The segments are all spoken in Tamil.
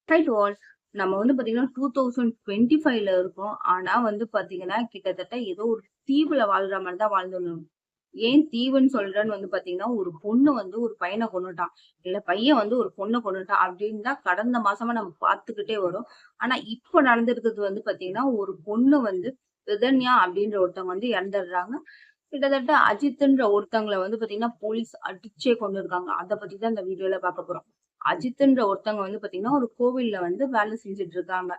High to all. நம்ம வந்து பாத்தீங்கன்னா 2025ல இருக்கோம். ஆனா வந்து பாத்தீங்கன்னா, கிட்டத்தட்ட ஏதோ ஒரு தீவுல வாழ்ற மாரி தான் வாழ்ந்துள்ளோம். ஏன் தீவுன்னு சொல்றேன்னு வந்து பாத்தீங்கன்னா, ஒரு பொண்ணு வந்து ஒரு பையன கொன்னுட்டான். இல்ல பையன் வந்து ஒரு பொண்ண கொன்னுட்டான் அப்படின்னு தான் கடந்த மாசமா நம்ம பார்த்துக்கிட்டே வரோம். ஆனா இப்ப நடந்திருக்கிறது வந்து பாத்தீங்கன்னா, ஒரு பொண்ணு வந்து ரிதன்யா அப்படின்ற ஒருத்தவங்க வந்து இறந்துடுறாங்க. கிட்டத்தட்ட அஜித்ன்ற ஒருத்தங்கள வந்து பாத்தீங்கன்னா, போலீஸ் அடிச்சே கொன்னுருக்காங்க. அத பத்தி தான் இந்த வீடியோல பார்க்க போறோம். அஜித்ன்ற ஒருத்தவங்க வந்து பாத்தீங்கன்னா, ஒரு கோவில்ல வந்து வேலை செஞ்சுட்டு இருக்காங்க.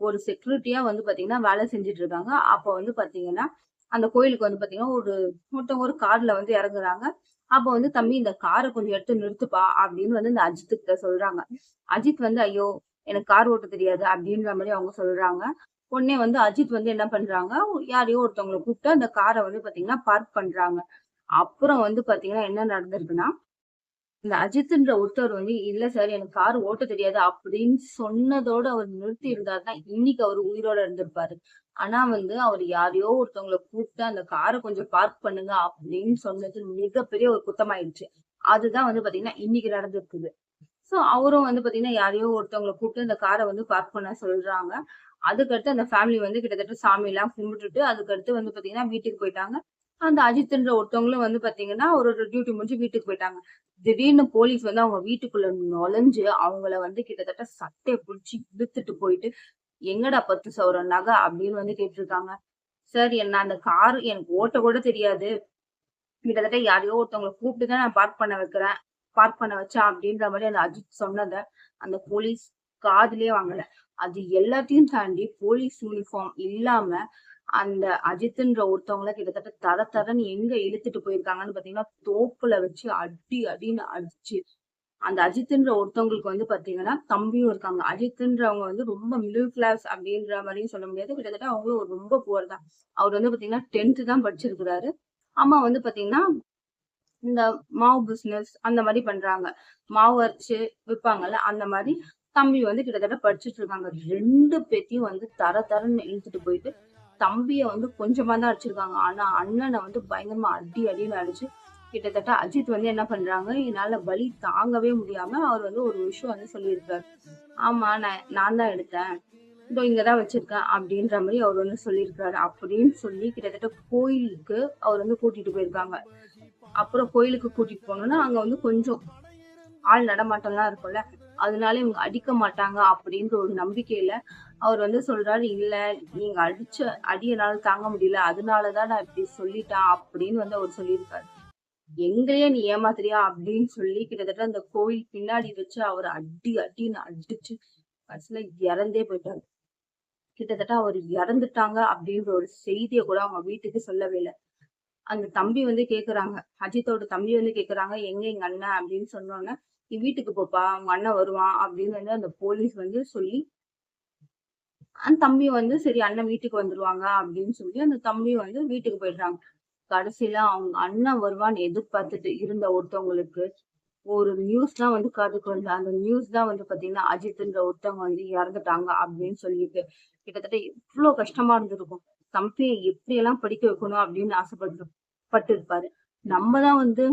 ஒரு செக்யூரிட்டியா வந்து பாத்தீங்கன்னா, வேலை செஞ்சுட்டு இருக்காங்க. அப்ப வந்து பாத்தீங்கன்னா, அந்த கோயிலுக்கு வந்து பாத்தீங்கன்னா, ஒருத்தவங்க ஒரு கார்ல வந்து இறங்குறாங்க. அப்ப வந்து "தம்பி இந்த கார கொஞ்சம் எடுத்து நிறுத்துப்பா" அப்படின்னு வந்து இந்த அஜித் கிட்ட சொல்றாங்க. அஜித் வந்து, "ஐயோ! எனக்கு கார் ஓட்ட தெரியாது" அப்படின்ற மாரி அவங்க சொல்றாங்க. உடனே வந்து அஜித் வந்து என்ன பண்றாங்க, யாரையோ ஒருத்தவங்கள கூப்பிட்டு அந்த கார வந்து பாத்தீங்கன்னா, பார்க் பண்றாங்க. அப்புறம் வந்து பாத்தீங்கன்னா, என்ன நடந்திருக்குன்னா, இந்த அஜித்ன்ற ஒருத்தர் வந்து, "இல்ல சார் எனக்கு கார் ஓட்ட தெரியாது" அப்படின்னு சொன்னதோட அவர் நிறுத்தி இருந்தாருன்னா, இன்னைக்கு அவரு உயிரோட இருந்திருப்பாரு. ஆனா வந்து அவரு யாரையோ ஒருத்தவங்கள கூப்பிட்டு அந்த கார கொஞ்சம் பார்க் பண்ணுங்க அப்படின்னு சொன்னது மிகப்பெரிய ஒரு குத்தமாயிடுச்சு. அதுதான் வந்து பாத்தீங்கன்னா, இன்னைக்கு நடந்திருக்குது. சோ அவரும் வந்து பாத்தீங்கன்னா, யாரையோ ஒருத்தவங்கள கூப்பிட்டு அந்த கார வந்து பார்க் பண்ண சொல்றாங்க. அதுக்கடுத்து அந்த ஃபேமிலி வந்து கிட்டத்தட்ட சாமிலாம் கும்பிட்டுட்டு, அதுக்கடுத்து வந்து பாத்தீங்கன்னா, வீட்டுக்கு போயிட்டாங்க. அந்த அஜித்ன்ற ஒருத்தவங்களும் வந்து பாத்தீங்கன்னா, அவரோட டியூட்டி முடிஞ்சு வீட்டுக்கு போயிட்டாங்க. திடீர்னு போலீஸ் வந்து அவங்க வீட்டுக்குள்ள நுழைஞ்சு, அவங்கள வந்து கிட்டத்தட்ட சட்டைய புடிச்சு இழுத்துட்டு போயிட்டு, "எங்கடா 10 சவரன் நகை?" அப்படின்னு வந்து கேட்டிருக்காங்க. "சார் என்ன அந்த கார் எனக்கு ஓட்ட கூட தெரியாது. கிட்டத்தட்ட யாரையோ ஒருத்தவங்கள கூப்பிட்டு தான் நான் பார்க் பண்ண வச்சேன் அப்படின்ற மாரி அந்த அஜித் சொன்னத, அந்த போலீஸ் காதுலயே வாங்கல. அது எல்லாத்தையும் தாண்டி போலீஸ் யூனிஃபார்ம் இல்லாம, அந்த அஜித்ன்ற ஒருத்தவங்கள கிட்டத்தட்ட தர தரன்னு எங்க இழுத்துட்டு போயிருக்காங்கன்னு பார்த்தீங்கன்னா, தோப்புல வச்சு அடி அடின்னு அடிச்சு, அந்த அஜித்ன்ற ஒருத்தவங்களுக்கு வந்து பார்த்தீங்கன்னா, தம்பியும் இருக்காங்க. அஜித்ன்றவங்க வந்து ரொம்ப மிடில் கிளாஸ் அப்படின்ற மாரியும் சொல்ல முடியாது. கிட்டத்தட்ட அவங்களும் ஒரு ரொம்ப புவர் தான். அவர் வந்து பார்த்தீங்கன்னா 10த் தான் படிச்சிருக்கிறாரு. அம்மா வந்து பார்த்தீங்கன்னா இந்த மாவு பிசினஸ் அந்த மாரி பண்றாங்க. மாவு அரைச்சு விப்பாங்கல்ல, அந்த மாரி தம்பி வந்து கிட்டத்தட்ட படிச்சுட்டு இருக்காங்க. 2 பேத்தையும் வந்து தர தரன்னு இழுத்துட்டு போயிட்டு, தம்பிய வந்து கொஞ்சமா தான் அடிச்சிருக்காங்க. ஆனா அண்ணன வந்து பயங்கரமா அடி அடின்னு அடிச்சு, கிட்டத்தட்ட அஜித் வந்து என்ன பண்றாங்க, என்னால வலி தாங்கவே முடியாம அவர் வந்து ஒரு விஷயம் வந்து சொல்லியிருக்காரு. ஆமா நான் தான் எடுத்தேன். இதோ இங்க தான் வச்சிருக்கேன் அப்படின்ற மாரி அவர் வந்து சொல்லியிருக்காரு. அப்படின்னு சொல்லி கிட்டத்தட்ட கோயிலுக்கு அவர் வந்து கூட்டிட்டு போயிருக்காங்க. அப்புறம் கோயிலுக்கு கூட்டிட்டு போனோம்னா, அங்க வந்து கொஞ்சம் ஆள் நடமாட்டம்லாம் இருக்கும்ல. அதனால இவங்க அடிக்க மாட்டாங்க அப்படின்ற ஒரு நம்பிக்கையில, அவர் வந்து சொல்றாரு, "இல்ல நீங்க அடிச்ச அடி என்னால தாங்க முடியல. அதனால தான் நான் இப்படி சொல்லிட்டேன்" அப்படின்னு வந்து அவர் சொல்லியிருக்காரு. "எங்களையே நீ ஏமாத்துறியா?" அப்படின்னு சொல்லி கிட்டத்தட்ட அந்த கோவில் பின்னாடி வச்சு அவர அடி அடின்னு அடிச்சு, கடைசியில இறந்தே போயிட்டாரு. கிட்டத்தட்ட அவர் இறந்துட்டாங்க அப்படின்ற ஒரு செய்திய கூட அவங்க வீட்டுக்கு சொல்லவே இல்ல. அந்த தம்பி வந்து கேக்குறாங்க. அஜித்தோட தம்பி வந்து கேக்குறாங்க, "எங்க எங்க அண்ணன்?" அப்படின்னு சொன்னோனே, "நீ வீட்டுக்கு போப்பா, உங்க அண்ணன் வருவான்" அப்படின்னு வந்து அந்த போலீஸ் வந்து சொல்லி, அந்த தம்பி வந்து சரி அண்ணன் வீட்டுக்கு வந்துருவாங்க அப்படின்னு சொல்லி, அந்த தம்பி வந்து வீட்டுக்கு போயிடுறாங்க. கடைசியில அவங்க அண்ணன் வருவான்னு எதிர்பார்த்துட்டு இருந்த ஒருத்தவங்களுக்கு, ஒரு நியூஸ் தான் வந்து காதுக்கு வருது. அந்த நியூஸ் தான் வந்து பாத்தீங்கன்னா, அஜித்ன்ற ஒருத்தவங்க வந்து இறந்துட்டாங்க அப்படின்னு சொல்லிட்டு, கிட்டத்தட்ட எவ்ளோ கஷ்டமா இருந்திருக்கும். தம்பிய எப்படியெல்லாம் படிக்க வைக்கணும் அப்படின்னு பட்டிருப்பாரு. நம்ம தான் வந்து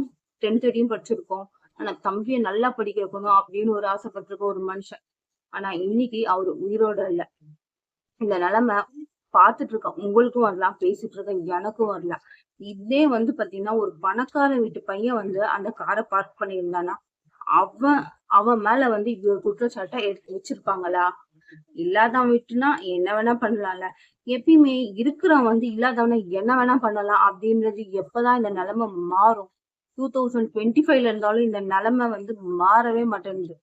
10த் வரையும் படிச்சிருக்கோம். ஆனா தம்பிய நல்லா படிக்க வைக்கணும் அப்படின்னு ஒரு ஆசைப்பட்டிருக்க ஒரு மனுஷன். ஆனா இன்னைக்கு அவரு உயிரோட இல்ல. இந்த நிலைமை பார்த்துட்டு இருக்க உங்களுக்கும் வரலாம், பேசிட்டு இருக்க எனக்கும் வரலாம். இதே வந்து பாத்தீங்கன்னா, ஒரு பணக்கார வீட்டு பையன் வந்து அந்த கார பார்க் பண்ணியிருந்தான்னா, அவன் அவன் மேல வந்து இப்படி ஒரு குற்றச்சாட்ட எடுத்து வச்சிருப்பாங்களா? இல்லாதவன் விட்டுனா என்ன வேணா பண்ணலாம்ல. எப்பயுமே இருக்கிறவன் வந்து இல்லாதவன என்ன வேணா பண்ணலாம் அப்படின்றது எப்பதான் இந்த நிலைமை மாறும்? 2025ல இருந்தாலும் இந்த நிலைமை வந்து மாறவே மாட்டேங்குது.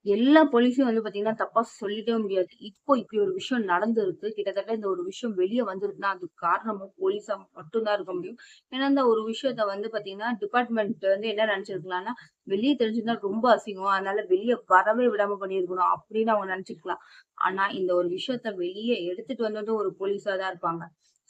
எல்லா போலீஸையும் வந்து பாத்தீங்கன்னா, தப்பா சொல்லிட்டவே முடியாது. இப்போ இப்படி ஒரு விஷயம் நடந்திருக்கு. கிட்டத்தட்ட இந்த ஒரு விஷயம் வெளிய வந்திருக்குன்னா, அதுக்கு காரணமும் போலீஸா மட்டும் தான் இருக்க முடியும். ஏன்னா, இந்த ஒரு விஷயத்த வந்து பாத்தீங்கன்னா, டிபார்ட்மெண்ட் வந்து என்ன நெனச்சிருக்கலாம்னா, வெளிய தெரிஞ்சிருந்தா ரொம்ப அசிங்கம். அதனால வெளிய வரவே விடாம பண்ணியிருக்கணும் அப்படின்னு அவங்க நெனச்சுக்கலாம். ஆனா, இந்த ஒரு விஷயத்த வெளிய எடுத்துட்டு வந்ததும் ஒரு போலீஸா தான் இருப்பாங்க.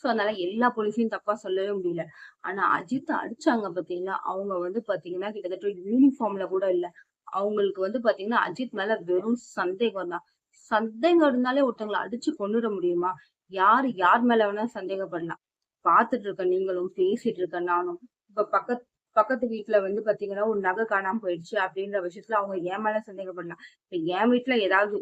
சோ, அதனால எல்லா போலீஸையும் தப்பா சொல்லவே முடியல. ஆனா, அஜித்த அடிச்சாங்க பாத்தீங்களா, அவங்க வந்து பாத்தீங்கன்னா, கிட்டத்தட்ட யூனிஃபார்ம்ல கூட இல்ல. அவங்களுக்கு வந்து பாத்தீங்கன்னா, அஜித் மேல வெறும் சந்தேகம் தான். சந்தேகம் இருந்தாலே ஒருத்தவங்கள அடிச்சு கொன்னுட முடியுமா? யாரு யார் மேல வேணா சந்தேகப்படலாம். பாத்துட்டு இருக்க நீங்களும், பேசிட்டு இருக்க நானும், இப்ப பக்கத்து பக்கத்து வீட்ல வந்து பாத்தீங்கன்னா, ஒரு நகை காணாம போயிடுச்சு அப்படின்ற விஷயத்துல அவங்க என் மேல சந்தேகப்படலாம். இப்ப என் வீட்ல ஏதாவது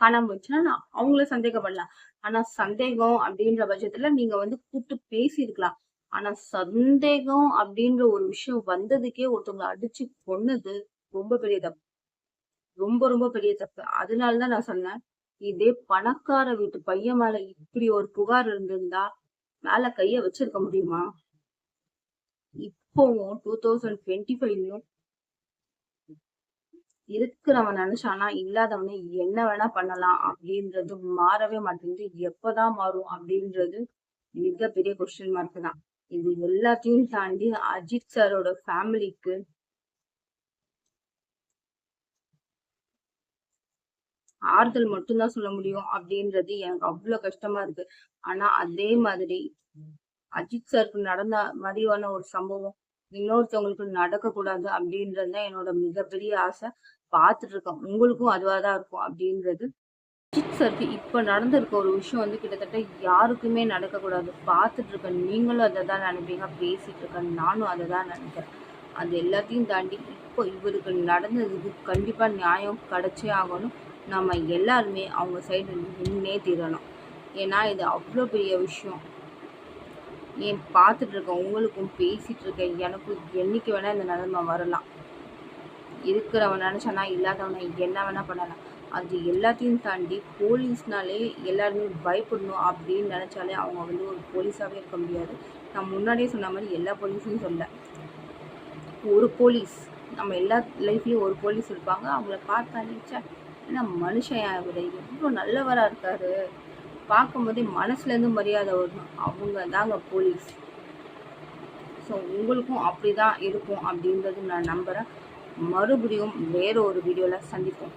காணாம போச்சுன்னா, நான் அவங்கள சந்தேகப்படலாம். ஆனா சந்தேகம் அப்படின்ற பட்சத்துல நீங்க வந்து கூப்ட்டு பேசியிருக்கலாம். ஆனா சந்தேகம் அப்படின்ற ஒரு விஷயம் வந்ததுக்கே ஒருத்தவங்கள அடிச்சு கொன்னது ரொம்ப பெரிய தப்பு. ரொம்ப, ரொம்ப பெரிய தப்பு. அதனால தான் நான் சொன்னேன். இதே பணக்கார வீட்டு பையன் மேல இப்படி ஒரு புகார் இருந்திருந்தா, மேல கைய வச்சிருக்க முடியுமா? இப்பவும் 2025லயும் இருக்கிறவன் நினைச்சானா, இல்லாதவன என்ன வேணா பண்ணலாம் அப்படின்றது மாறவே மாட்டேங்குது. எப்பதான் மாறும் அப்படின்றது மிகப்பெரிய கொஸ்டின் மார்க் தான். இது எல்லாத்தையும் தாண்டி அஜித் சாரோட ஃபேமிலிக்கு ஆறுதல் மட்டும் தான் சொல்ல முடியும் அப்படின்றது எனக்கு அவ்ளோ கஷ்டமா இருக்கு. ஆனா அதே மாதிரி அஜித் சாருக்கு நடந்த மாதிரியான ஒரு சம்பவம் இன்னொருத்தவங்களுக்கு நடக்கக்கூடாது அப்படின்றது தான் என்னோட மிகப்பெரிய ஆசை. பார்த்துட்டு இருக்கேன். உங்களுக்கும் அதுவா தான் இருக்கும் அப்படின்றது. அஜித் சாருக்கு இப்ப நடந்திருக்க ஒரு விஷயம் வந்து கிட்டத்தட்ட யாருக்குமே நடக்கக்கூடாது. பார்த்துட்டு இருக்க நீங்களும் அதை தான் நினைப்பீங்க. பேசிட்டு இருக்க நானும் அதை தான் நினைக்கிறேன். அது எல்லாத்தையும் தாண்டி இப்போ இவருக்கு நடந்ததுக்கு கண்டிப்பா நியாயம் கிடைச்சே ஆகணும். நம்ம எல்லாருமே அவங்க சைடு நின்னே தீரணும். ஏன்னா இது அவ்வளோ பெரிய விஷயம். ஏன் பார்த்துட்டு இருக்க உங்களுக்கும் பேசிட்டு இருக்க எனக்கும் என்னைக்கு வேணா இந்த நிலைமை வரலாம். இருக்கிறவன் நினைச்சானா இல்லாதவனை என்ன வேணா பண்ணலாம். அது எல்லாத்தையும் தாண்டி போலீஸ்னாலே எல்லாருமே பயப்படணும் அப்படின்னு நினைச்சாலே அவங்க வந்து ஒரு போலீஸாவே இருக்க முடியாது. நான் முன்னாடியே சொன்ன மாதிரி எல்லா போலீஸும் சொல்ல, ஒரு போலீஸ் நம்ம எல்லா லைஃப்லயும் ஒரு போலீஸ் இருப்பாங்க. அவங்கள பார்த்தாலே ஏன்னா மனுஷன் இவரு எவ்வளோ நல்லவரா இருக்காரு, பார்க்கும்போதே மனசுல இருந்து மரியாதை வரும். அவங்க தாங்க போலீஸ். ஸோ உங்களுக்கும் அப்படிதான் இருக்கும் அப்படின்றது நான் நம்புறேன். மறுபடியும் வேற ஒரு வீடியோல சந்திப்போம்.